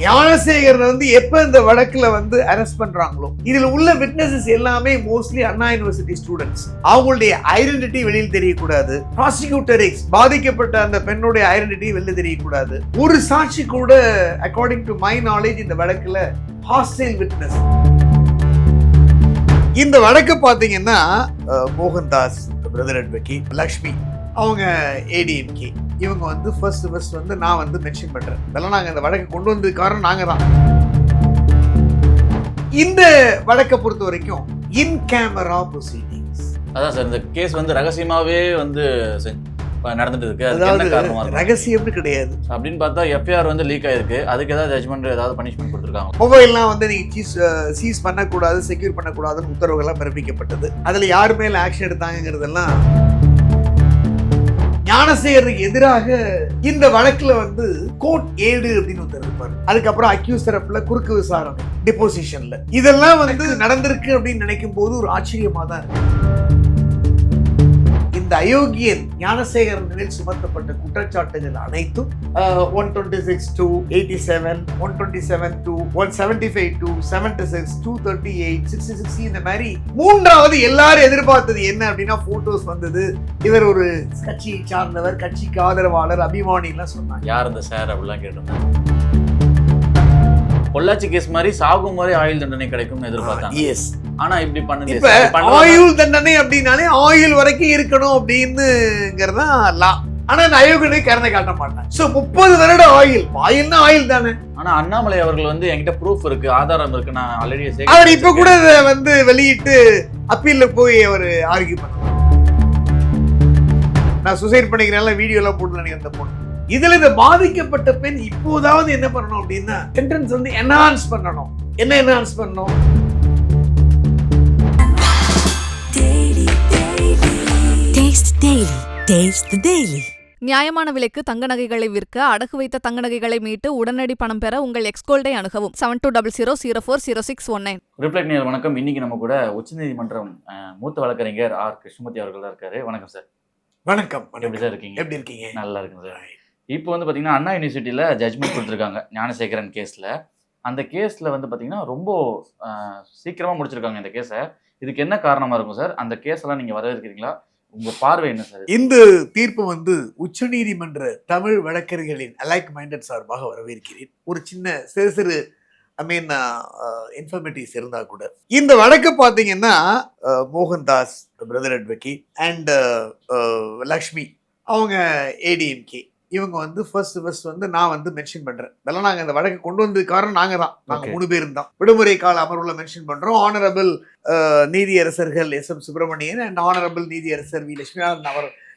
ஞானசேகரன் வந்து எப்ப இந்த வழக்குல வந்து அரெஸ்ட் பண்றாங்களோ இதுல உள்ள விட்னஸஸ் எல்லாமே மோஸ்ட்லி அண்ணா யூனிவர்சிட்டி ஸ்டூடெண்ட்ஸ். அவங்களுடைய ஐடென்டிட்டி வெளியில் தெரியக்கூடாது. ப்ராசிக்யூட்டர் பாதிக்கப்பட்ட அந்த பெண்ணுடைய ஐடென்டிட்டி வெளியில் தெரியக்கூடாது. ஒரு சாட்சி கூட அக்கார்டிங் டு மை நாலேஜ் இந்த வழக்குல ஹாஸ்டைல் விட்னஸ். இந்த வழக்கு பாத்தீங்கன்னா மோகன்தாஸ் பிரதர் அட்வொகேட், லக்ஷ்மி அவங்க ஏடிஎம்கே, இவங்க வந்து ஃபர்ஸ்ட் வந்து நான் வந்து மென்ஷன் பண்றேன். இதெல்லாம் நாங்க இந்த வழக்கை கொண்டு வந்தது காரணம் நாங்க தான். இந்த வழக்கை பொறுத்த வரைக்கும் இன் கேமரா ப்ரொசீடிங்ஸ். அதான் சார், இந்த கேஸ் வந்து ரகசியமாவே வந்து நடந்துட்டு இருக்கு. அது என்ன காரணமா இருக்கு? ரகசியம்னு கிடையாது. அப்படின்னு பார்த்தா எஃப்ஐஆர் வந்து லீக் ஆயிருக்கு. அதுக்கு ஏதாவது ஜட்ஜ்மெண்ட் ஏதாவது பனிஷ்மெண்ட் கொடுத்துருக்காங்க? மொபைல்லாம் வந்து நீங்க சீஸ் பண்ணக்கூடாது, செக்யூர் பண்ணக்கூடாதுன்னு உத்தரவுகள்லாம் பிறப்பிக்கப்பட்டது. அதுல யாரு மேல ஆக்ஷன் எடுத்தாங்கிறதெல்லாம் ஞானசேகருக்கு எதிராக இந்த வழக்குல வந்து கோர்ட் ஏடு அப்படின்னு ஒருத்தர் இருப்பாரு. அதுக்கப்புறம் அக்யூஸ் தரப்புல குறுக்கு விசாரணை, டிபோசிஷன்ல இதெல்லாம் வந்து நடந்திருக்கு அப்படின்னு நினைக்கும் போது ஒரு ஆச்சரியமா தான் இருக்கு. இந்த அயோக்கியன் ஞானசேகரன் மேல் சுமத்தப்பட்ட குற்றச்சாட்டுகள் அனைத்தும் 126(2)87, 127(2), 175(2), 236, 238, 66 இந்த மாதிரி மூன்றாவது எல்லாரும் எதிர்பார்த்தது என்ன அப்படின்னா போட்டோஸ் வந்தது. இவர் ஒரு கட்சியை சார்ந்தவர், கட்சிக்கு ஆதரவாளர், அபிமானி எல்லாம் சொன்னாங்க. யார் இந்த சார் அப்படிலாம் கேட்டிருந்தாங்க. பொள்ளாச்சி கேஸ் மாதிரி சாகும் வரை ஆயுள் தண்டனை கிடைக்கும்னு எதிர்பார்த்தாங்க. எஸ், ஆனா இப்படி பண்ணல. ஆயுள் தண்டனை அப்படின்னாலே ஆயுள் வரைக்கும் இருக்கணும் அப்படின்னுங்கிறதா லா. ஆனா இந்த அயோக்கியனை கருணை காட்ட மாட்டாங்க. சோ 30 வருட ஆயுள்னா ஆயுள் தானே. ஆனா அண்ணாமலை அவர்கள் வந்து என்கிட்ட ப்ரூஃப் இருக்கு, ஆதாரம் இருக்கு, நான் ஆல்ரெடி அவர் இப்ப கூட வந்து வெளியிட்டு அப்பீல்ல போய் அவர் ஆர்கியூ பண்ணலாம். நான் சூசைட் பண்ணிக்கிறேன் வீடியோ எல்லாம் போட்டு நினைக்கிறேன் அந்த பொண்ணு. இதுல இந்த பாதிக்கப்பட்ட பெண் இப்போதாவது என்ன பண்ணணும் அப்படின்னா சென்டென்ஸ் வந்து என்ஹான்ஸ் பண்ணணும். என்ன என்ஹான்ஸ் பண்ணணும்? நியாயமான விலைக்கு தங்க நகைகளை விற்க அடகு வைத்த தங்க நகைகளை மீட்டு உடனடி பணம் பெற உங்கள் எக்ஸ்கோல்டை அணுகவும். 7200040619. ரிஃப்ளெக்ட் நேயர் வணக்கம். இன்னைக்கு நம்ம கூட உச்சநீதிமன்றம் மூத்த வழக்கறிஞர் ஆர் கிருஷ்ணமூர்த்தி அவர்கள் தான் இருக்காரு. வணக்கம் சார். வணக்கம். எப்படி சார் இருக்கீங்க? எப்படி இருக்கீங்க? நல்லா இருக்குங்க சார். இப்போ வந்து பார்த்தீங்கன்னா அண்ணா யூனிவர்சிட்டியில் ஜட்ஜ்மெண்ட் கொடுத்துருக்காங்க ஞானசேகரன் கேஸில். அந்த கேஸில் வந்து பார்த்தீங்கன்னா ரொம்ப சீக்கிரமாக முடிச்சிருக்காங்க இந்த கேஸை. இதுக்கு என்ன காரணமாக இருக்கும் சார்? அந்த கேஸெல்லாம் நீங்கள் வரவேற்கிறீங்களா? உங்கள் பார்வை என்ன சார்? இந்த தீர்ப்பு வந்து உச்சநீதிமன்ற தமிழ் வழக்கறிஞர்களின் அலைக் மைண்டட் சார்பாக வரவேற்கிறேன். ஒரு சின்ன சிறு இன்ஃபர்மேட்டிவ்ஸ் இருந்தா கூட இந்த வழக்கு பார்த்தீங்கன்னா Mohandas brother advocate and Lakshmi அவங்க ஏடிஎம்கே, இவங்க வந்து ஃபர்ஸ்ட் வந்து நான் வந்து மென்ஷன் பண்றேன். இதெல்லாம் நாங்க இந்த வழக்கை கொண்டு வந்தது காரணம் நாங்க தான். நாங்க 3 பேரும் தான் விடுமுறை கால அமர்வுல மென்ஷன் பண்றோம். ஆனரபிள் நீதியரசர்கள் எஸ்.எம். சுப்பிரமணியன் அண்ட் ஆனரபிள் நீதியரசர் வி.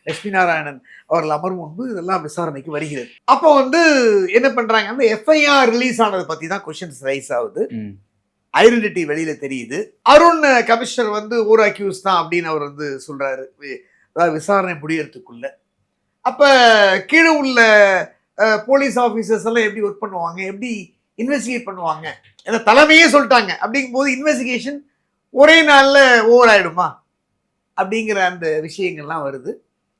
லட்சுமிநாராயணன் அவர்கள் அமர்வு முன்பு இதெல்லாம் விசாரணைக்கு வருகிறது. அப்போ வந்து என்ன பண்றாங்க, அந்த எஃப்ஐஆர் ரிலீஸ் ஆனதை பத்தி தான் கொஸ்டின்ஸ் ரைஸ் ஆகுது. ஐடென்டிட்டி வெளியில தெரியுது. அருண் கமிஷனர் வந்து ஒரு அக்யூஸ் தான் அப்படின்னு அவர் வந்து சொல்றாரு, அதாவது விசாரணை முடியறதுக்குள்ள. அப்ப கீழே உள்ள போலீஸ் ஆபீசர்ஸ் எல்லாம் எப்படி ஒர்க் பண்ணுவாங்க, எப்படி இன்வெஸ்டிகேட் பண்ணுவாங்க, இந்த தலைமையே சொல்லிட்டாங்க. அப்படிங்கும் போது இன்வெஸ்டிகேஷன் ஒரே நாள்ல ஓவர் ஆயிடுமா அப்படிங்கிற அந்த விஷயங்கள்லாம் வருது.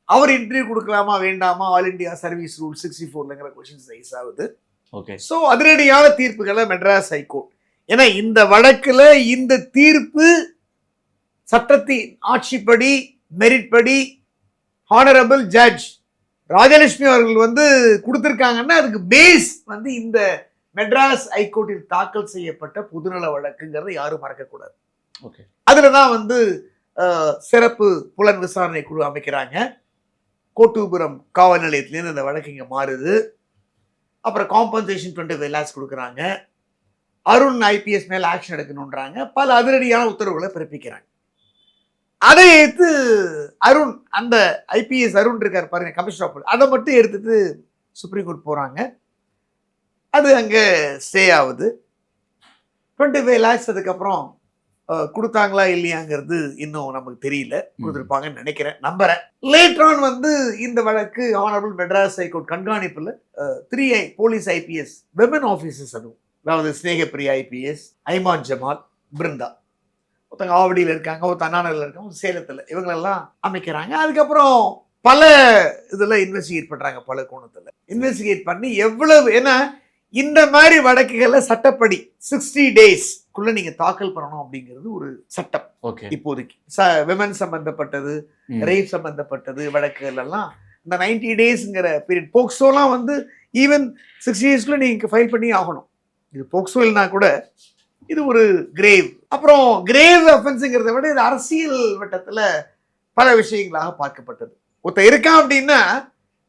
அவர் இன்டர்வியூ கொடுக்கலாமா வேண்டாமா, ஆல் இண்டியா சர்வீஸ் ரூல் 64ங்கிற கொஸ்டின்ஸ் ரைஸ் ஆகுது. ஓகே, ஸோ அதிரடியான தீர்ப்புகளை மெட்ராஸ் ஹைகோர்ட், ஏன்னா இந்த வழக்குல இந்த தீர்ப்பு சட்டத்தின் ஆட்சிப்படி மெரிட் படி ஹானரபிள் ஜட்ஜ் ராஜலட்சுமி அவர்கள் வந்து கொடுத்திருக்காங்கன்னா அதுக்கு பேஸ் வந்து இந்த மெட்ராஸ் ஹைகோர்ட்டில் தாக்கல் செய்யப்பட்ட பொதுநல வழக்குங்கிறத யாரும் மறக்கக்கூடாது. ஓகே, அதுலதான் வந்து சிறப்பு புலன் விசாரணை குழு அமைக்கிறாங்க. கோட்டூபுரம் காவல் நிலையத்திலேருந்து அந்த வழக்கு இங்க மாறுது. அப்புறம் காம்பன்சேஷன் 25 lakhs கொடுக்குறாங்க. அருண் ஐபிஎஸ் மேல ஆக்ஷன் எடுக்கணும்ன்றாங்க. பல அதிரடியான உத்தரவுகளை பிறப்பிக்கிறாங்க. அதை எடுத்து அருண், அந்த ஐபிஎஸ் அருண் இருக்காரு பாருங்க, கமிஷனர் ஆஃப், அதை மட்டும் எடுத்துட்டு சுப்ரீம் கோர்ட் போறாங்க. அது அங்க ஸ்டே ஆகுது. 25 lakhs அதுக்கப்புறம் கொடுத்தாங்களா இல்லையாங்கிறது இன்னும் நமக்கு தெரியல. கொடுத்துருப்பாங்கன்னு நினைக்கிறேன், நம்புறேன். லேட்டர் ஆன் வந்து இந்த வழக்கு ஆனரபிள் மெட்ராஸ் ஹைகோர்ட் கண்காணிப்புல 3 போலீஸ் ஐபிஎஸ் விமன் ஆபீசர்ஸ், அதுவும் அதாவது ஸ்னேகப்பிரியா ஐபிஎஸ், ஐமான் ஜமால், பிருந்தா, ஒருத்தங்க ஆவடியில் இருக்காங்க, ஒரு தன்னானரில் இருக்காங்க, ஒரு சேலத்தில், இவங்களெல்லாம் அமைக்கிறாங்க. அதுக்கப்புறம் பல இதில் இன்வெஸ்டிகேட் பண்ணுறாங்க, பல கோணத்தில் இன்வெஸ்டிகேட் பண்ணி எவ்வளவு, ஏன்னா இந்த மாதிரி வழக்குகளை சட்டப்படி 60 டேஸ்க்குள்ள நீங்க தாக்கல் பண்ணணும் அப்படிங்கிறது ஒரு சட்டம் ஓகே. இப்போதைக்கு. விமன் சம்பந்தப்பட்டது, ரேப் சம்பந்தப்பட்டது வழக்குகள் எல்லாம் இந்த 90 டேஸ்ங்கிற பீரியட். போக்சோலாம் வந்து ஈவன் 60 டேஸ்க்குள்ள நீங்க ஃபைல் பண்ணி ஆகணும். இது போக்சோ இல்லைனா கூட இது ஒரு கிரேவ். அப்புறம் கிரேவ் அஃபென்ஸுங்கிறத விட இது அரசியல் வட்டத்துல பல விஷயங்களாக பார்க்கப்பட்டது. ஒருத்தர் இருக்கான் அப்படின்னா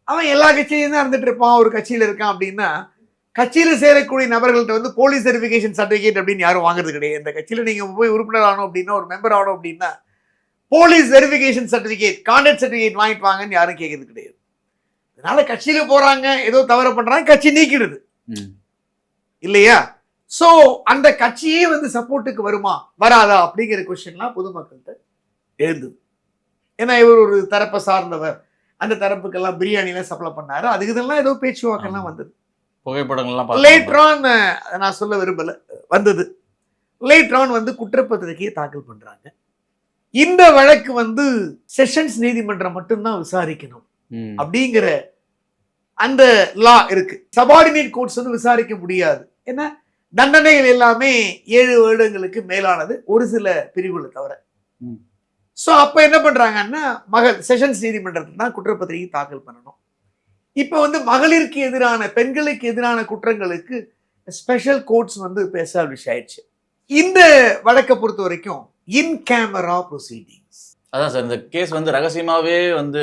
அவன் எல்லா கட்சியிலும் தான் இருந்துட்டு இருப்பான். ஒரு கட்சியில இருக்கான் அப்படின்னா கட்சியில சேரக்கூடிய நபர்கள்ட்ட வந்து போலீஸ் வெரிஃபிகேஷன் சர்டிஃபிகேட் அப்படின்னு யாரும் வாங்குறது கிடையாது. இந்த கட்சியில நீங்க போய் உறுப்பினர் ஆகணும் அப்படின்னா, ஒரு மெம்பர் ஆகணும் அப்படின்னா police verification certificate, contact certificate வாங்கிட்டு வாங்கன்னு யாரும் கேட்கறது கிடையாது. அதனால கட்சியில போறாங்க, ஏதோ தவறு பண்றாங்க, கட்சி நீக்கிடுது இல்லையா? சோ அந்த கட்சியே வந்து சப்போர்ட்டுக்கு வருமா வராதா அப்படிங்கிற கொஸ்டின்லாம் பொதுமக்கள்கிட்ட எழுந்தது. ஏன்னா இவர் ஒரு தரப்பை சார்ந்தவர், அந்த தரப்புக்கெல்லாம் பிரியாணிலாம் சப்ளை பண்ணாரு, அதுக்கு இதெல்லாம் ஏதோ பேச்சுவாக்கெல்லாம் வந்தது. புகைப்படங்கள்லாம் லேட்டர் ஆன் நான் சொல்ல விரும்பல, வந்தது. லேட்டர் ஆன் வந்து குற்றப்பத்திரிகையை தாக்கல் பண்றாங்க. இந்த வழக்கு வந்து செஷன்ஸ் நீதிமன்றம் மட்டும்தான் விசாரிக்கணும் அப்படிங்கிற அந்த லா இருக்கு. சபார்டினேட் கோர்ட்ஸ் வந்து விசாரிக்க முடியாது. ஏன்னா தண்டனைகள் எல்லாமே 7 வருடங்களுக்கு மேலானது, ஒரு சில பிரிவுகளை தவிர. ஸோ அப்ப என்ன பண்றாங்கன்னா மகள் செஷன்ஸ் நீதிமன்றத்தில் தான் குற்றப்பத்திரிகை தாக்கல் பண்ணணும். இப்ப வந்து மகளிருக்கு எதிரான, பெண்களுக்கு எதிரான குற்றங்களுக்கு ஸ்பெஷல் கோர்ட்ஸ் வந்து எஸ்டாப்ளிஷ் ஆயிடுச்சு. இந்த வழக்கை பொறுத்த வரைக்கும் இன் கேமரா ப்ரொசீடிங்ஸ். அதான் சார், இந்த கேஸ் வந்து ரகசியமாவே வந்து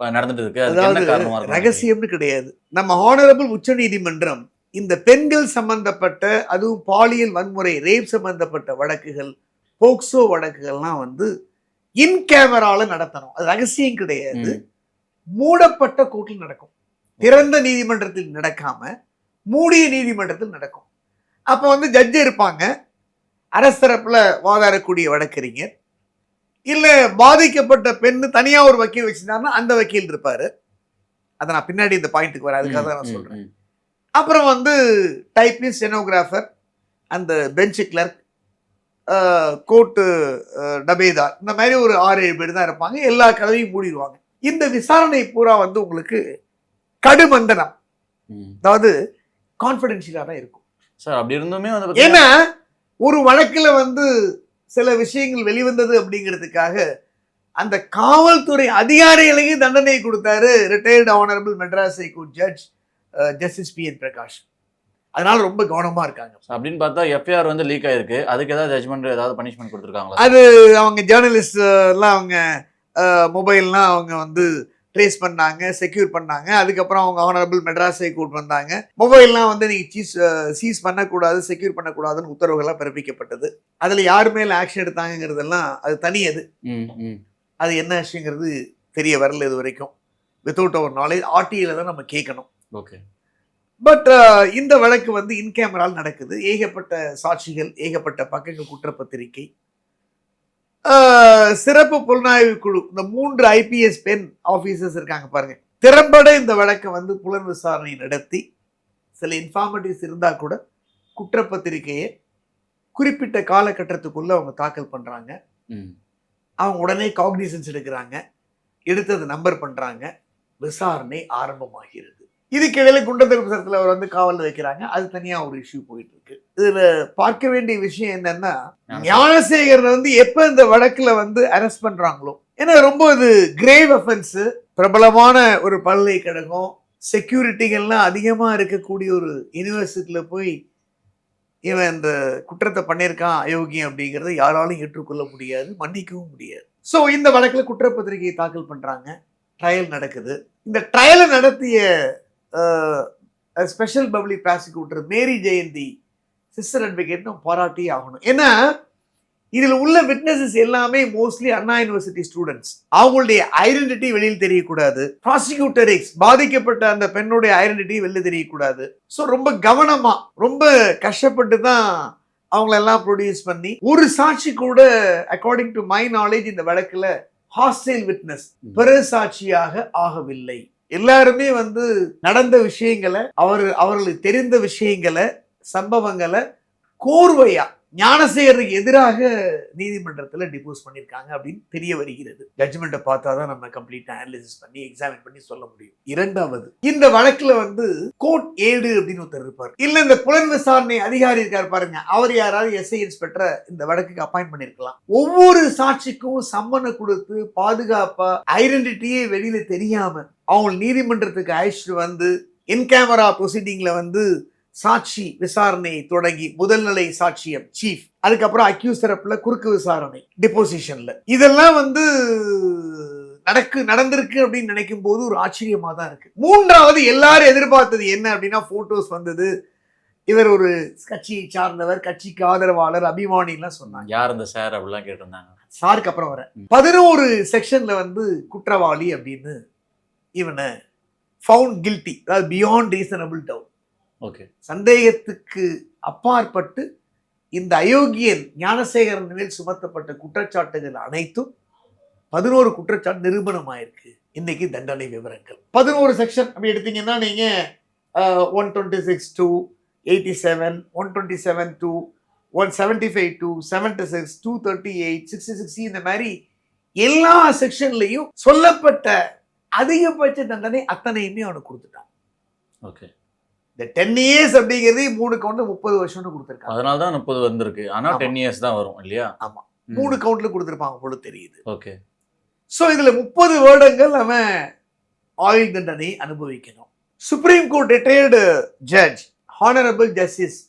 நடந்துட்டு இருக்கு. அதாவது ரகசியம்னு கிடையாது. நம்ம ஹானரபிள் உச்ச நீதிமன்றம் இந்த பெண்கள் சம்பந்தப்பட்ட, அதுவும் பாலியல் வன்முறை, ரேப் சம்பந்தப்பட்ட வழக்குகள், போக்சோ வழக்குகள்லாம் வந்து இன் கேமரால நடத்தணும். அது ரகசியம் கிடையாது, மூடப்பட்ட கோர்ட்டில் நடக்கும். திறந்த நீதிமன்றத்தில் நடக்காம மூடிய நீதிமன்றத்தில் நடக்கும். அப்ப வந்து ஜட்ஜ் இருப்பாங்க, அரசரப்புல வாதாடக்கூடிய வழக்கறிஞர், இல்ல பாதிக்கப்பட்ட பெண்ணு தனியா ஒரு வக்கீல் வச்சிருந்தாருன்னா அந்த வக்கீல் இருப்பாரு. அதை நான் பின்னாடி இந்த பாயிண்ட்டுக்கு வரேன், அதுக்காக தான் நான் சொல்றேன். அப்புறம் வந்து டைப்பிஸ்ட், ஸ்டெனோகிராஃபர், அந்த பெஞ்ச் கிளர்க், கோர்ட்டு டபேதார், இந்த மாதிரி ஒரு 6-7 பேர் தான் இருப்பாங்க. எல்லா கதவையும் மூடிடுவாங்க. இந்த விசாரணை பூரா வந்து உங்களுக்கு கடுமந்தனம், அதாவது கான்ஃபிடென்ஷியலா தான் இருக்கும் சார். அப்படி இருந்துமே வந்து ஏன்னா ஒரு வழக்குல வந்து சில விஷயங்கள் வெளிவந்தது அப்படிங்கிறதுக்காக அந்த காவல்துறை அதிகாரிகளையும் தண்டனை கொடுத்தாரு retired honourable Madras high court judge justice PN. Prakash. அதனால ரொம்ப கவனமா இருக்காங்க. அப்படின்னு பார்த்தா எஃப்ஐஆர் வந்து லீக் ஆயிருக்கு. அதுக்கு ஏதாவது ஜட்ஜ்மெண்ட், ஏதாவது பனிஷ்மெண்ட் கொடுத்துருக்காங்களா? அது அவங்க ஜேர்னலிஸ்ட் எல்லாம் அவங்க மொபைல்லாம் அவங்க வந்து ட்ரேஸ் பண்ணாங்க, செக்யூர் பண்ணாங்க. அதுக்கப்புறம் அவங்க ஆனரபிள் மெட்ராஸ் ஹைகோர்ட் வந்தாங்க. மொபைல்லாம் வந்து நீங்க சீஸ் பண்ணக்கூடாது, செக்யூர் பண்ணக்கூடாதுன்னு உத்தரவுகள்லாம் பிறப்பிக்கப்பட்டது. அதுல யார் மேல ஆக்ஷன் எடுத்தாங்கிறதெல்லாம் அது தனியது. அது என்ன விஷயங்கிறது தெரிய வரல இது வரைக்கும். வித்தவுட் அவர் நாலேஜ் ஆர்டிஐல தான் நம்ம கேட்கணும். ஓகே. பட் இந்த வழக்கு வந்து இன் கேமரால் நடக்குது. ஏகப்பட்ட சாட்சிகள், ஏகப்பட்ட பக்கங்கள் குற்றப்பத்திரிகை, சிறப்பு புலனாய்வு குழு, இந்த 3 IPS பெண் ஆபீசர்ஸ் இருக்காங்க பாருங்க, திறம்பட இந்த வழக்கை வந்து புலன் விசாரணை நடத்தி சில இன்ஃபார்மேட்டிவ்ஸ் இருந்தா கூட குற்றப்பத்திரிகையை குறிப்பிட்ட காலகட்டத்துக்குள்ள அவங்க தாக்கல் பண்றாங்க. அவங்க உடனே காக்னிசன்ஸ் எடுக்கிறாங்க, எடுத்தது நம்பர் பண்றாங்க, விசாரணை ஆரம்பமாகிறது. இதுக்கு இடையில குண்டத்தடுப்பு சட்டத்தில் அவர் வந்து காவல் வைக்கிறாங்க. அது தனியா ஒரு இஷ்யூ போயிட்டு இருக்கு. இதுல பார்க்க வேண்டிய விஷயம் என்னன்னா, ஞானசேகரன் வந்து எப்ப இந்த வழக்குல வந்து அரெஸ்ட் பண்றாங்களோ, ஏன்னா ரொம்ப இது கிரேவ் அஃபென்ஸ், பிரபலமான ஒரு பல்கலைக்கழகம், செக்யூரிட்டிகள்லாம் அதிகமா இருக்கக்கூடிய ஒரு யூனிவர்சிட்டியில போய் இவன் இந்த குற்றத்தை பண்ணியிருக்கான் அயோக்கியம் அப்படிங்கிறத யாராலும் ஏற்றுக்கொள்ள முடியாது, மன்னிக்கவும் முடியாது. ஸோ இந்த வழக்கில் குற்றப்பத்திரிகையை தாக்கல் பண்றாங்க, ட்ரையல் நடக்குது. இந்த ட்ரையலை நடத்திய ஸ்பெஷல் பப்ளிக் ப்ராசிக்யூட்டர் மேரி ஜெயந்தி சிஸ்டர் அட்வொகேட் பாராட்டி ஆகணும். ஏன்னா இதுல உள்ள விட்னஸஸ் எல்லாமே மோஸ்ட்லி அண்ணா யூனிவர்சிட்டி ஸ்டூடெண்ட்ஸ். அவங்களுடைய ஐடென்டிட்டி வெளியில் தெரியக்கூடாது. ப்ராசிக்யூட்டர் பாதிக்கப்பட்ட அந்த பெண்ணுடைய ஐடென்டிட்டி வெளில தெரியக்கூடாது. ஸோ ரொம்ப கவனமா, ரொம்ப கஷ்டப்பட்டு தான் அவங்களெல்லாம் ப்ரொடியூஸ் பண்ணி, ஒரு சாட்சி கூட அக்கார்டிங் டு மை நாலேஜ் இந்த வழக்குல ஹாஸ்டைல் விட்னஸ் பிறசாட்சியாக ஆகவில்லை. எல்லாருமே வந்து நடந்த விஷயங்களை, அவர்களுக்கு தெரிந்த விஷயங்களை, சம்பவங்களை கோர்வையா ஞானசேகருக்கு எதிராக நீதிமன்றத்தில் டிபோஸ் பண்ணியிருக்காங்க அப்படின்னு தெரிய வருகிறது. ஜட்ஜ்மெண்ட்டை பார்த்தா தான் நம்ம கம்ப்ளீட்டா அனலிசிஸ் பண்ணி எக்ஸாமின் பண்ணி சொல்ல முடியும். இரண்டாவது, இந்த வழக்குல வந்து கோர்ட் ஏடு அப்படின்னு ஒருத்தர் இருப்பார், இல்ல இந்த புலன் விசாரணை அதிகாரி இருக்கார் பாருங்க, அவர் யாராவது எஸ்ஐ இன்ஸ்பெக்டரை இந்த வழக்குக்கு அப்பாயிண்ட் பண்ணிருக்கலாம். ஒவ்வொரு சாட்சிக்கும் சம்மனை கொடுத்து பாதுகாப்பா ஐடென்டிட்டியே வெளியில தெரியாம அவங்க நீதிமன்றத்துக்கு அழைச்சிட்டு வந்து இன் கேமரா ப்ரொசீடிங்ல வந்து சாட்சி விசாரணையை தொடங்கி முதல் நிலை சாட்சியம் சீஃப், அதுக்கப்புறம் அக்யூஸ் தரப்புல குறுக்கு விசாரணை டிபோசிஷன்ல, இதெல்லாம் வந்து நடந்திருக்கு அப்படின்னு நினைக்கும் போது ஒரு ஆச்சரியமா தான் இருக்கு. மூன்றாவது, எல்லாரும் எதிர்பார்த்தது என்ன அப்படின்னா போட்டோஸ் வந்தது, இவர் ஒரு கட்சியை சார்ந்தவர், கட்சிக்கு ஆதரவாளர், அபிமானி எல்லாம் சொன்னாங்க. யார் இந்த சார் அப்படிலாம் கேட்டிருந்தாங்க. சாருக்கு அப்புறம் வர 11 செக்ஷன்ல வந்து குற்றவாளி அப்படின்னு இவனை ஃபவுண்ட் கில்ட்டி, அதாவது பியாண்ட் ரீசனபிள் டவுட், ஓகே, சந்தேகத்துக்கு அப்பாற்பட்டு இந்த அயோக்கியன் ஞானசேகரன் மேல் சுமத்தப்பட்ட குற்றச்சாட்டுகள் அனைத்தும் 11 குற்றச்சாட்டு நிரூபணமாயிருக்கு. இன்னைக்கு தண்டனை விவரங்கள் 11 செக்ஷன் அப்படி எடுத்தீங்கன்னா நீங்க 126 to 87, 127 to 175 to 76, 238, 66 இந்த மாதிரி எல்லா செக்ஷன்லையும் சொல்லப்பட்ட அதிகபட்ச தண்டனை அத்தனையுமே அவனுக்கு கொடுத்துட்டான். ஓகே, இந்த 10 years அப்படிங்கிறது 3 கவுண்ட்ல 30 வருஷம்னு கொடுத்துருக்காங்க. அதனால தான் 30 வந்திருக்கு. ஆனா 10 years தான் வரும் இல்லையா? ஆமா, 3 கவுண்ட்ல கொடுத்துருப்பாங்க போல தெரியுது. ஓகே, சோ இதுல 30 வருடங்கள் அவன் ஆயுள் தண்டனை அனுபவிக்கணும். Supreme court retired judge honourable justice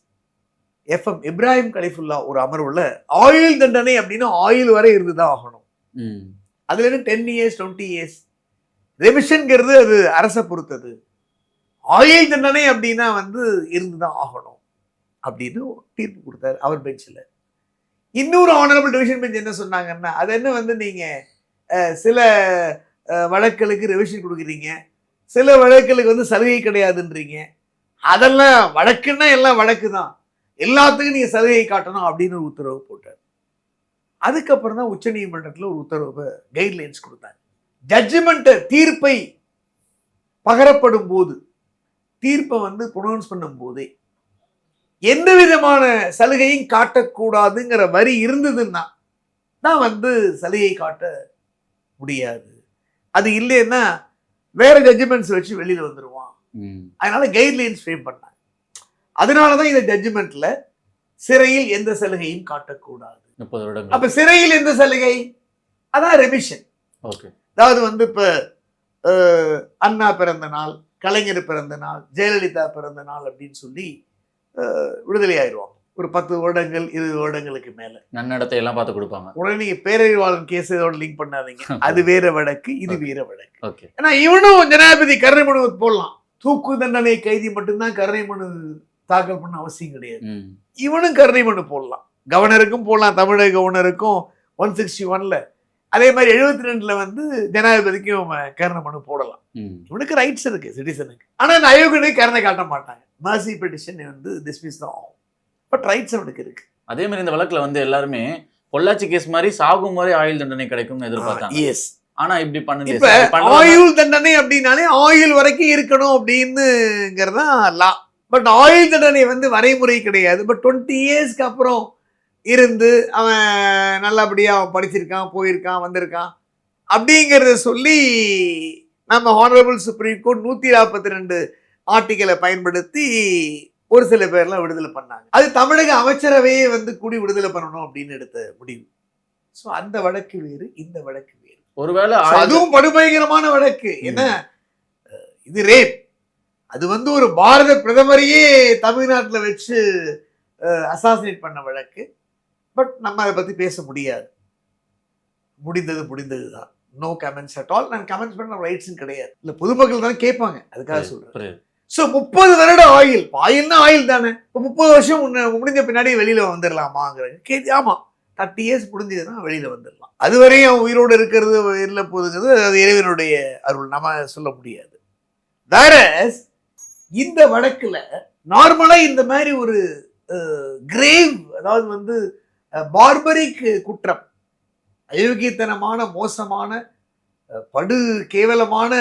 FM Ibrahim Kalifulla ஒரு அமர்வுல ஆயுள் தண்டனை அப்படின்னா ஆயுள் வரை இருந்துதான் ஆகணும். அதுல 10 years 20 years ரெமிஷன்ங்கிறது அது அரசை பொறுத்தது. ஆயுள் தண்டனை அப்படின்னா வந்து இருந்துதான் ஆகணும் அப்படின்னு தீர்ப்பு கொடுத்தாரு அவர் பெஞ்சில். இன்னொரு ஆனரபிள் டிவிஷன் பெஞ்ச் என்ன சொன்னாங்கன்னா, அது என்ன வந்து நீங்க சில வழக்குகளுக்கு ரிவிஷன் கொடுக்குறீங்க, சில வழக்குகளுக்கு வந்து சலுகை கிடையாதுன்றீங்க, அதெல்லாம் வழக்குன்னா எல்லாம் வழக்கு தான், எல்லாத்துக்கும் நீங்க சலுகை காட்டணும் அப்படின்னு ஒரு உத்தரவு போட்டார். அதுக்கப்புறம் தான் உச்ச நீதிமன்றத்தில் ஒரு உத்தரவு கைட்லைன்ஸ் கொடுத்தாங்க. ஜட்ஜ்மெண்ட் தீர்ப்பை பகரப்படும் போது, தீர்ப்பை வந்து ப்ரொனவுன்ஸ் பண்ணும் போதே எந்த விதமான சலுகையும் காட்டக்கூடாதுங்கிற வரி இருந்ததுன்னா தான் வந்து சலுகை காட்ட முடியாது. அது இல்லைன்னா வேற ஜட்ஜ்மெண்ட்ஸ் வச்சு வெளியில வந்துருவான். அதனால கைட்லைன்ஸ் ஃப்ரேம் பண்ணாங்க. அதனாலதான் இந்த ஜட்ஜ்மெண்ட்ல சிறையில் எந்த சலுகையும் காட்டக்கூடாது. 30 வருடங்கள். அப்ப சிறையில் எந்த சலுகை? அதான் ரெமிஷன். ஓகே, அதாவது வந்து இப்ப அண்ணா பிறந்த நாள், கலைஞர் பிறந்த நாள், ஜெயலலிதா பிறந்த நாள் அப்படின்னு சொல்லி விடுதலை ஆயிடுவாங்க. ஒரு 10 வருடங்கள் 20 வருடங்களுக்கு மேல நன்னடத்தை எல்லாம் பார்த்து கொடுப்பாங்க. உடனே நீங்க பேரறிவாளன் கேஸ் இதோட லிங்க் பண்ணாதீங்க. அது வேற வழக்கு, இது வேற வழக்கு. ஓகே, ஏன்னா இவனும் ஜனாதிபதி கருணை மனு போடலாம். தூக்கு தண்டனை கைதி மட்டும்தான் கருணை மனு தாக்கல் பண்ண அவசியம் கிடையாது. இவனும் கருணை மனு போடலாம். கவர்னருக்கும் போடலாம், தமிழக கவர்னருக்கும் 161ல, அதே மாதிரி 72ல வந்து ஜனாதிபதிக்கும் கருணை மனு போடலாம். இவனுக்கு ரைட்ஸ் இருக்கு சிட்டிசனுக்கு. ஆனா இந்த அயோக்கியனுக்கு கருணை காட்ட மாட்டாங்க. மர்சி பெட்டிஷன் வந்து டிஸ்மிஸ் தான் ஆகும். பட் ரைட்ஸ் அவனுக்கு இருக்கு. அதே மாதிரி இந்த வழக்குல வந்து எல்லாருமே பொள்ளாச்சி கேஸ் மாதிரி சாகும் வரை ஆயுள் தண்டனை கிடைக்கும்னு எதிர்பார்த்தாங்க. எஸ், ஆனா இப்படி பண்ணுது. இப்ப ஆயுள் தண்டனை அப்படின்னாலே ஆயுள் வரைக்கும் இருக்கணும் அப்படின்னுங்கிறதா லா. பட் ஆயுள் தண்டனை வந்து வரைமுறை கிடையாது. பட் 20 yearsக்கு அப்புறம் இருந்து அவன் நல்லபடியா அவன் படிச்சிருக்கான், போயிருக்கான், வந்திருக்கான் அப்படிங்கிறத சொல்லி நம்ம ஹானரபிள் சுப்ரீம் கோர்ட் 142 ஆர்டிகளை பயன்படுத்தி ஒரு சில பேர்லாம் விடுதலை பண்ணாங்க. அது தமிழக அமைச்சரவையே வந்து கூடி விடுதலை பண்ணணும் அப்படின்னு எடுத்த முடிவு. ஸோ அந்த வழக்கு வேறு, இந்த வழக்கு வேறு. ஒருவேளை அதுவும் படுபயங்கரமான வழக்கு. என்ன இது ரேப், அது வந்து ஒரு பாரத பிரதமரையே தமிழ்நாட்டில் வச்சு அசாசினேட் பண்ண வழக்கு. பட் நம்ம அதை பத்தி பேச முடியாது. முடிந்தது தான். No comments at all. நான் கமெண்ட்ஸ் பண்ண ரைட்ஸும் கிடையாது. இல்ல பொதுமக்கள் தானே கேட்பாங்க, அதுக்காக சொல்றேன். ஸோ 30 வருட ஆயுள், ஆயுள்னா ஆயுள் தானே. இப்போ 30 வருஷம் முடிஞ்ச பின்னாடி வெளியில வந்துடலாமாங்கிறாங்க கேள்வி. ஆமா, 30 years முடிஞ்சதுன்னா வெளியில வந்துடலாம். அதுவரையும் அவன் உயிரோடு இருக்கிறது இல்லை போதுங்கிறது அது இறைவனுடைய அருள், நம்ம சொல்ல முடியாது. வேற இந்த வழக்குல நார்மலா இந்த மாதிரி ஒரு கிரேவ், அதாவது வந்து பார்பரிக் குற்றம், அயோக்கியத்தனமான மோசமான படு கேவலமான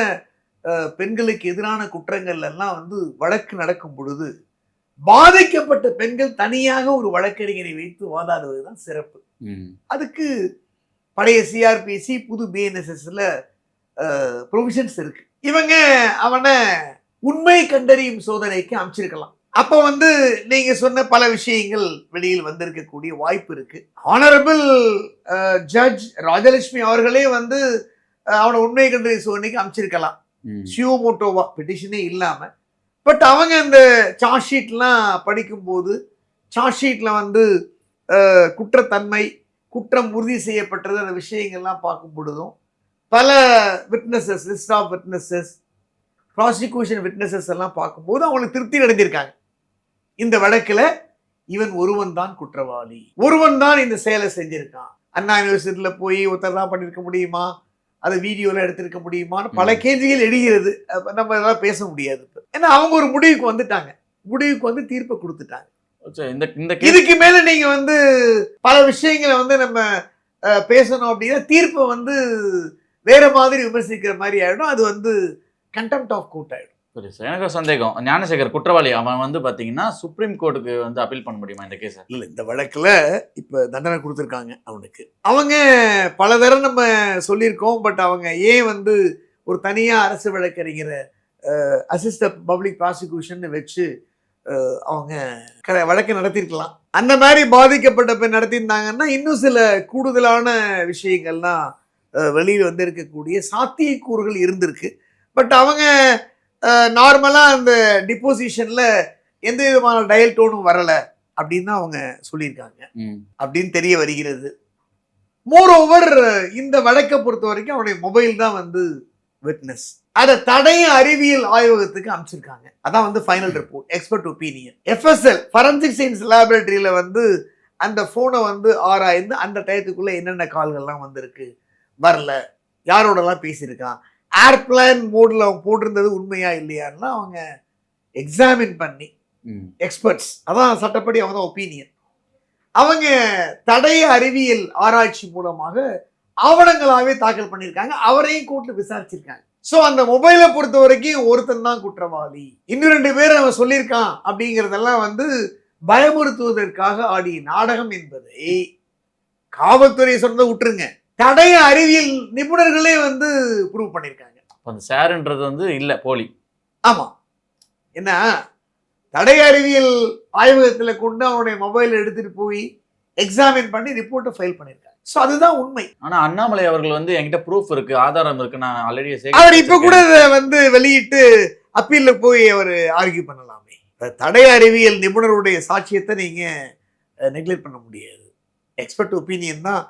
பெண்களுக்கு எதிரான குற்றங்கள் எல்லாம் வந்து வழக்கு நடக்கும் பொழுது பாதிக்கப்பட்ட பெண்கள் தனியாக ஒரு வழக்கறிஞரை வைத்து வாதாடுவதுதான் சிறப்பு. அதுக்கு பழைய சிஆர்பிசி புது பிஎன்எஸ்எஸ்ல ப்ரொவிஷன்ஸ் இருக்கு. இவங்க அவனை உண்மை கண்டறியும் சோதனைக்கு அமைச்சிருக்கலாம். அப்ப நீங்க சொன்ன பல விஷயங்கள் வெளியில் வந்திருக்கக்கூடிய வாய்ப்பு இருக்கு. ஆனரபிள் ஜட்ஜ் ராஜலட்சுமி அவர்களே அவனை உண்மை கண்டறியும் சோதனைக்கு அமைச்சிருக்கலாம், ஷியோமோட்டோவா பெட்டிஷனே இல்லாம. பட் அவங்க அந்த சார்ஜ் ஷீட்லாம் படிக்கும்போது சார்ஜ் ஷீட்ல குற்றத்தன்மை, குற்றம் உறுதி செய்யப்பட்டது, அந்த விஷயங்கள்லாம் பார்க்கும் பொழுதும் பல witnesses, list of witnesses, prosecution witnesses எல்லாம் பார்க்கும்போது அவங்களுக்கு திருப்தி அடைஞ்சிருக்காங்க. இந்த வழக்குல இவன் ஒருவன் தான் குற்றவாளி, ஒருவன் தான் இந்த செயலை செஞ்சிருக்கான். அண்ணா யூனிவர்சிட்டியில போய் ஒருத்தர் தான் பண்ணிருக்க முடியுமா, அதை வீடியோல எடுத்திருக்க முடியுமான்னு பல கேள்விகள் எழுகிறது. நம்ம இதெல்லாம் பேச முடியாது. ஏன்னா அவங்க ஒரு முடிவுக்கு வந்துட்டாங்க, முடிவுக்கு தீர்ப்பை கொடுத்துட்டாங்க. இதுக்கு மேல நீங்க பல விஷயங்களை நம்ம பேசணும் அப்படின்னா தீர்ப்பை வேற மாதிரி விமர்சிக்கிற மாதிரி ஆயிடும். அது கண்டெம்ட் ஆஃப் கோர்ட் ஆயிடும். சரி சார், எனக்கு ஒரு சந்தேகம். ஞானசேகர் குற்றவாளி, அவன் பாத்தீங்கன்னா சுப்ரீம் கோர்ட்டுக்கு அப்பீல் பண்ண முடியுமா இந்த கேஸை? இல்ல, இந்த வழக்குல இப்ப தண்டனை கொடுத்துருக்காங்க அவனுக்கு. அவங்க பல தரம் நம்ம சொல்லியிருக்கோம். பட் அவங்க ஏன் ஒரு தனியா அரசு வழக்கறிஞரை அசிஸ்டன்ட் பப்ளிக் ப்ராசிக்யூஷன் வச்சு அவங்க வழக்கு நடத்திருக்கலாம். அந்த மாதிரி பாதிக்கப்பட்ட பெண் நடத்தியிருந்தாங்கன்னா இன்னும் சில கூடுதலான விஷயங்கள்லாம் வெளியில் இருக்கக்கூடிய சாத்தியக்கூறுகள் இருந்திருக்கு. பட் அவங்க நார்மலா அந்த டிப்போசிஷன்ல எந்த விதமான டயல் டோனும் வரல அப்படின்னு தான் அவங்க சொல்லியிருக்காங்க அப்படின்னு தெரிய வருகிறது. மோர் ஓவர் இந்த வழக்கை பொறுத்த வரைக்கும் அவனுடைய மொபைல் தான் விட்னஸ். அதை தடய அறிவியல் ஆய்வகத்துக்கு அமைச்சிருக்காங்க. அதான் final report, expert opinion. FSL forensic science லேபரேட்டரியில அந்த போனை ஆராய்ந்து அந்த டயத்துக்குள்ள என்னென்ன கால்கள்லாம் வந்திருக்கு, வரல, யாரோடலாம் பேசியிருக்கான், ஏர்பிளைன் மோட்ல அவங்க போட்டிருந்தது உண்மையா இல்லையான்னா அவங்க எக்ஸாமின் பண்ணி எக்ஸ்பர்ட்ஸ், அதான் சட்டப்படி அவங்க தான் ஒப்பீனியன், அவங்க தடய அறிவியல் ஆராய்ச்சி மூலமாக ஆவணங்களாவே தாக்கல் பண்ணியிருக்காங்க. அவரையும் கோர்ட்ல விசாரிச்சிருக்காங்க. சோ அந்த மொபைலை பொறுத்த வரைக்கும் ஒருத்தன் தான் குற்றவாளி, இன்னும் 2 பேர் அவன் சொல்லியிருக்கான் அப்படிங்கிறதெல்லாம் பயமுறுத்துவதற்காக ஆடிய நாடகம் என்பதை காவல்துறை சொன்னதை விட்டுருங்க, தடய அறிவியல் நிபுணர்களே ப்ரூவ் பண்ணியிருக்காங்க. அந்த சார்ன்றது இல்ல, போலி. ஆமா, என்ன தடய அறிவியல் ஆய்வகத்துல கொண்டு அவனுடைய மொபைல் எடுத்துட்டு போய் எக்ஸாமின் பண்ணி ரிப்போர்ட்டை ஃபைல் பண்ணியிருக்காங்க. சோ அதுதான் உண்மை. ஆனா அண்ணாமலை அவர்கள் என்கிட்ட ப்ரூஃப் இருக்கு, ஆதாரம் இருக்கு, நான் ஆல்ரெடி அவர் இப்ப கூட வெளியிட்டு அப்பீல்ல போய் அவர் ஆர்கியூ பண்ணலாமே. தடய அறிவியல் நிபுணருடைய சாட்சியத்தை நீங்க நெக்லெக்ட் பண்ண முடியாது. எக்ஸ்பர்ட் ஒப்பீனியன் தான்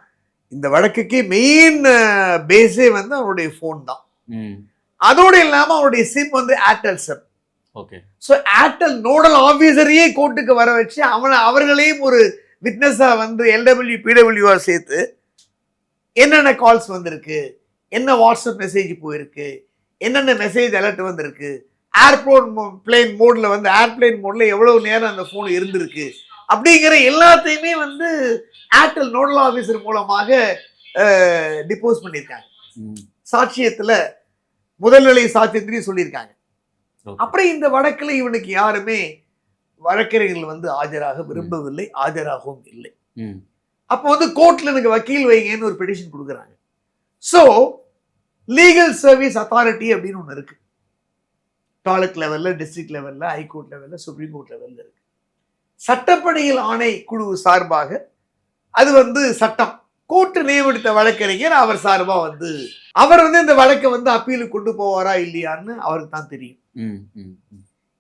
இந்த வழக்குக்கு மெயின் பேஸே அவருடைய போன் தான். அதோடு இல்லாம அவருடைய sim Airtel sim. Okay. So Airtel nodal ஆபீசரையே கோர்ட்டுக்கு வர வச்சு அவர்களையும் ஒரு விட்னஸா LW PWR சேர்த்து என்னென்ன கால்ஸ் வந்திருக்கு, என்ன வாட்ஸ்அப் மெசேஜ் போயிருக்கு, என்னென்ன மெசேஜ் அலர்ட் வந்திருக்கு, ஏர்பிளைன் மோட்ல ஏர்பிளைன் மோட்ல எவ்வளவு நேரம் அந்த போன் இருந்திருக்கு அப்படிங்கிற எல்லாத்தையுமே ஏர்டெல் நோடல் ஆபீசர் மூலமாக டிப்போஸ் பண்ணியிருக்காங்க. சாட்சியத்துல முதல்நிலை சாட்சியத்திலையும் சொல்லியிருக்காங்க. அப்புறம் இந்த வழக்குல இவனுக்கு யாருமே வழக்கறிஞர்கள் ஆஜராக விரும்பவில்லை, ஆஜராகவும் இல்லை. அப்போ கோர்ட்ல எனக்கு வக்கீல் வைங்கன்னு ஒரு பெட்டிஷன் கொடுக்குறாங்க. சோ லீகல் சர்வீஸ் அத்தாரிட்டி அப்படின்னு ஒண்ணு இருக்கு. தாலுக் லெவல்ல, டிஸ்ட்ரிக்ட் லெவல்ல, ஹைகோர்ட் லெவல்ல, சுப்ரீம் கோர்ட் லெவல்ல இருக்கு. சட்டப்பணிகள் ஆணை குழு சார்பாக அது சட்டம், கோர்ட்டு நியமித்த வழக்கறிஞர் அவர் சார்பா அவர் இந்த வழக்கை அப்பீலுக்கு கொண்டு போவாரா இல்லையான்னு அவருக்கு தான் தெரியும்.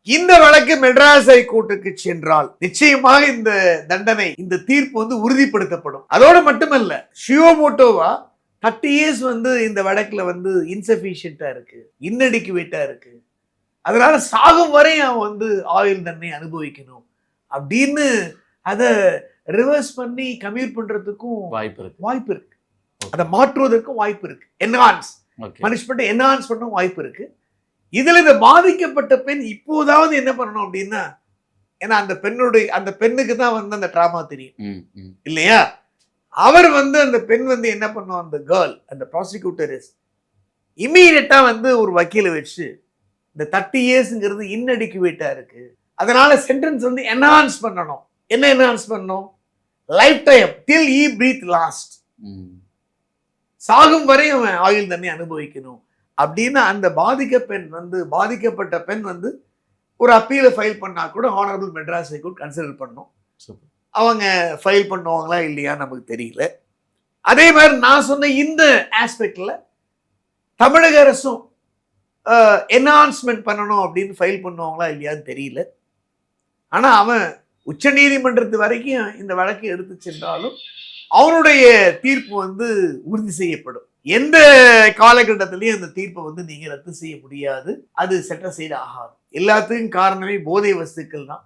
இந்த வழக்கு மெட்ராஸ் ஹைகோர்ட்டுக்கு சென்றால் நிச்சயமாக இந்த தண்டனை, இந்த தீர்ப்பு உறுதிப்படுத்தப்படும். அதோடு மட்டுமல்ல, ஷியோமோட்டோவா 30 years இந்த வழக்குல இன்சபிஷியன்டா இருக்கு, இன்னடிக்குவேட்டா இருக்கு, அதனால சாகும் வரை அவன் ஆயுள் தண்டனை அனுபவிக்கணும் அப்படின்னு அதை ரிவர்ஸ் பண்ணி கம்யூட் பண்றதுக்கும் வாய்ப்பு இருக்கு. அதை மாற்றுவதற்கும் வாய்ப்பு இருக்கு. என்ஹான்ஸ் பனிஷ்மெண்ட் என்ஹான்ஸ் பண்ண வாய்ப்பு இருக்கு. இதுல இந்த பாதிக்கப்பட்ட பெண் இப்போதாவது என்ன பண்ணணும் அப்படின்னா, ஏன்னா அந்த பெண்ணுக்கு தான் அந்த டிராமா தெரியும் இல்லையா, அவர் அந்த பெண் என்ன பண்ணும், அந்த கேர்ள், அந்த ப்ராசிக்யூட்டர் இமீடியட்டா ஒரு வக்கீலை வச்சு இந்த 30 yearsங்கிறது இன்னடிக்குவேட்டா இருக்கு, அதனால சென்டென்ஸ் வந்து என்ஹான்ஸ் பண்ணணும். என்ன என்ஹான்ஸ் பண்ணணும்? லைஃப் டைம் டில் ஈ பிரீத் லாஸ்ட், சாகும் வரை அவன் ஆயுள் தண்ணி அனுபவிக்கணும் அப்படின்னு அந்த பாதிக்கப்பட்ட பெண் வந்து ஒரு அப்பீலை ஃபைல் பண்ணா கூட ஹானரபிள் மெட்ராஸ் ஹைகோர்ட் கன்சிடர் பண்ணும். அவங்க ஃபைல் பண்ணுவாங்களா இல்லையா நமக்கு தெரியல. அதே மாதிரி நான் சொன்ன இந்த ஆஸ்பெக்ட்ல தமிழக அரசும் என்ஹான்ஸ்மெண்ட் பண்ணணும் அப்படின்னு ஃபைல் பண்ணுவாங்களா இல்லையான்னு தெரியல. ஆனா அவன் உச்ச நீதிமன்றத்து வரைக்கும் இந்த வழக்கை எடுத்து சென்றாலும் அவனுடைய தீர்ப்பு வந்து உறுதி செய்யப்படும். எந்த காலகட்டத்திலையும் அந்த தீர்ப்பை வந்து நீங்க ரத்து செய்ய முடியாது, அது செட்டில் ஆகாது. எல்லாத்துக்கும் காரணமே போதை வஸ்துக்கள் தான்.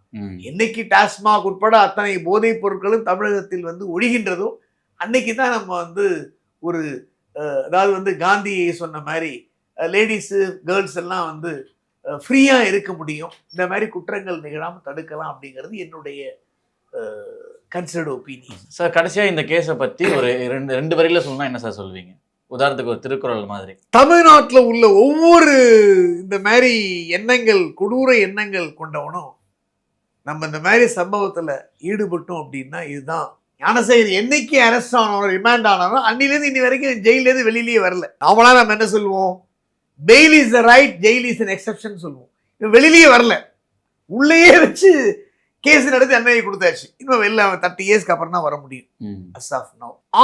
என்னைக்கு டாஸ்மாக் உட்பட அத்தனை போதைப் பொருட்களும் தமிழகத்தில் வந்து ஒழிகின்றதோ அன்னைக்கு தான் நம்ம வந்து ஒரு அதாவது வந்து காந்தி சொன்ன மாதிரி லேடிஸு கேர்ள்ஸ் எல்லாம் வந்து ஃப்ரீயா இருக்க முடியும், இந்த மாதிரி குற்றங்கள் நிகழாமல் தடுக்கலாம் அப்படிங்கிறது என்னுடைய கன்சிடர்ட் ஒப்பீனியன். சார் கடைசியா இந்த கேஸை பத்தி ஒரு ரெண்டு வரியில சொன்னா என்ன சார் சொல்வீங்க? உதாரணத்துக்கு ஒரு திருக்குறள் மாதிரி. தமிழ்நாட்டில் உள்ள ஒவ்வொரு இந்த மாதிரி எண்ணங்கள், கொடூர எண்ணங்கள் கொண்டவனும் நம்ம இந்த மாதிரி சம்பவத்துல ஈடுபட்டோம் அப்படின்னா இதுதான். ஞானசேகர் என்னைக்கு அரெஸ்ட் ஆனாலும் ரிமாண்ட் ஆனாலும் அன்னிலேருந்து இன்னி வரைக்கும் ஜெயிலேருந்து வெளியிலேயே வரல. நாமளா நம்ம என்ன சொல்லுவோம்? Fail is the right, jail is an exception சொல்லுவோம். வெளியிலேயே வரல, உள்ளேயே வச்சு கேஸ் நடத்தி அன்னையை கொடுத்தாச்சு. இன்னும் வெளில 30 இயர்ஸ்க்கு அப்புறம் தான் வர முடியும்.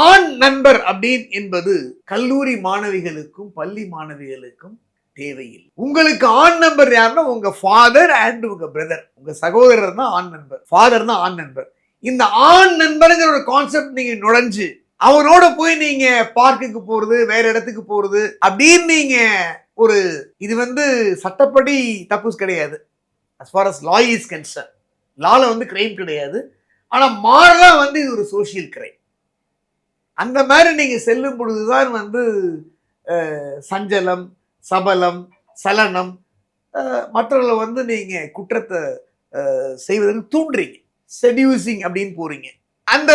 ஆண் நண்பர் அப்படின்னு என்பது கல்லூரி மாணவிகளுக்கும் பள்ளி மாணவிகளுக்கும் தேவையில்லை. உங்களுக்கு ஆண் நண்பர் யாருன்னா உங்க ஃபாதர் அண்ட் உங்க பிரதர், உங்க சகோதரர் தான் ஆண் நண்பர், ஃபாதர் தான் ஆண் நண்பர். இந்த ஆண் நண்பருங்கிற ஒரு கான்செப்ட் நீங்க நுழைஞ்சு அவனோட போய் நீங்க பார்க்குக்கு போறது, வேற இடத்துக்கு போறது அப்படின்னு நீங்க ஒரு இது வந்து சட்டப்படி தப்பு கிடையாது. as far as law is concerned, லால வந்து கிரைம் கிடையாது. ஆனா மாறலா வந்து இது ஒரு சோசியல் கிரைம். அந்த மாதிரி நீங்க செல்லும் பொழுதுதான் வந்து சஞ்சலம், சபலம், சலனம் மற்றவர்களை வந்து நீங்க குற்றத்தை செய்வதற்கு தூண்டுறீங்க. செடியூசிங் அப்படின்னு போறீங்க. அந்த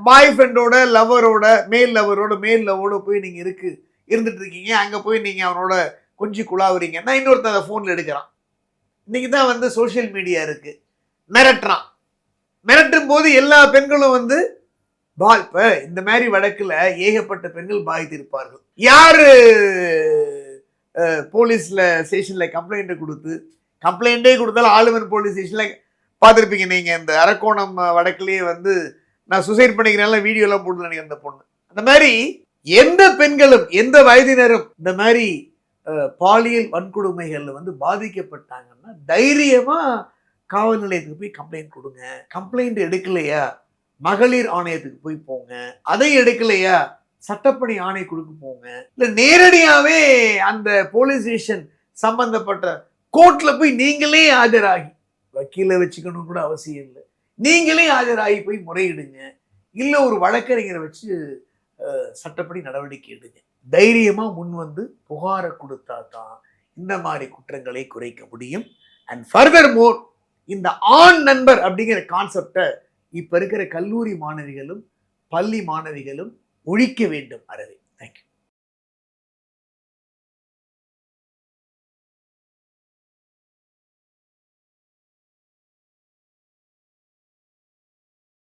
பாய் ஃப்ரெண்டோட லவரோட மேல் லவோட போய் நீங்க இருந்துட்டு இருக்கீங்க. அங்க போய் நீங்க அவனோட கொஞ்சம் குழாவுறீங்கன்னா இன்னொருத்தன் அதை போன்ல எடுக்கிறான். இன்னைக்கு தான் வந்து சோசியல் மீடியா இருக்கு. மிரட்டுறான். மிரட்டும் போது எல்லா பெண்களும் வந்து இப்ப இந்த மாதிரி வழக்குல ஏகப்பட்ட பெண்கள் பாதித்திருப்பார்கள். யாரு போலீஸ்ல ஸ்டேஷன்ல கம்ப்ளைண்ட் கொடுத்தாலும் ஆளுமன் போலீஸ் ஸ்டேஷன்ல பார்த்துருப்பீங்க நீங்க. இந்த அரக்கோணம் வழக்குலயே வந்து நான் சுசைட் பண்ணிக்கிறேன் வீடியோ எல்லாம் போட்டு நினைக்கிறேன் அந்த பொண்ணு. அந்த மாதிரி எந்த பெண்களும் எந்த வயதினரும் இந்த மாதிரி பாலியல் வன்கொடுமைகள்ல வந்து பாதிக்கப்பட்டாங்கன்னா தைரியமா காவல் நிலையத்துக்கு போய் கம்ப்ளைண்ட் கொடுங்க. கம்ப்ளைண்ட் எடுக்கலையா மகளிர் ஆணையத்துக்கு போய் போங்க. அதை எடுக்கலையா சட்டப்பணி ஆணைக்குழுக்கு போங்க. இல்ல நேரடியாவே அந்த போலீஸ் ஸ்டேஷன் சம்பந்தப்பட்ட கோர்ட்ல போய் நீங்களே ஆஜராகி, வக்கீல வச்சுக்கணும் கூட அவசியம் இல்லை, நீங்களே ஆஜராகி போய் முறையிடுங்க. இல்ல ஒரு வழக்கறிஞரை வச்சு சட்டப்படி நடவடிக்கை எடுங்க. தைரியமா முன் வந்து புகாரை கொடுத்தா தான் இந்த மாதிரி குற்றங்களை குறைக்க முடியும். அண்ட் ஃபர்தர் மோர் இந்த ஆண் நண்பர் அப்படிங்கிற கான்செப்டை இப்ப இருக்கிற கல்லூரி மாணவிகளும் பள்ளி மாணவிகளும் ஒழிக்க வேண்டும். அறவே. தேங்க்யூ.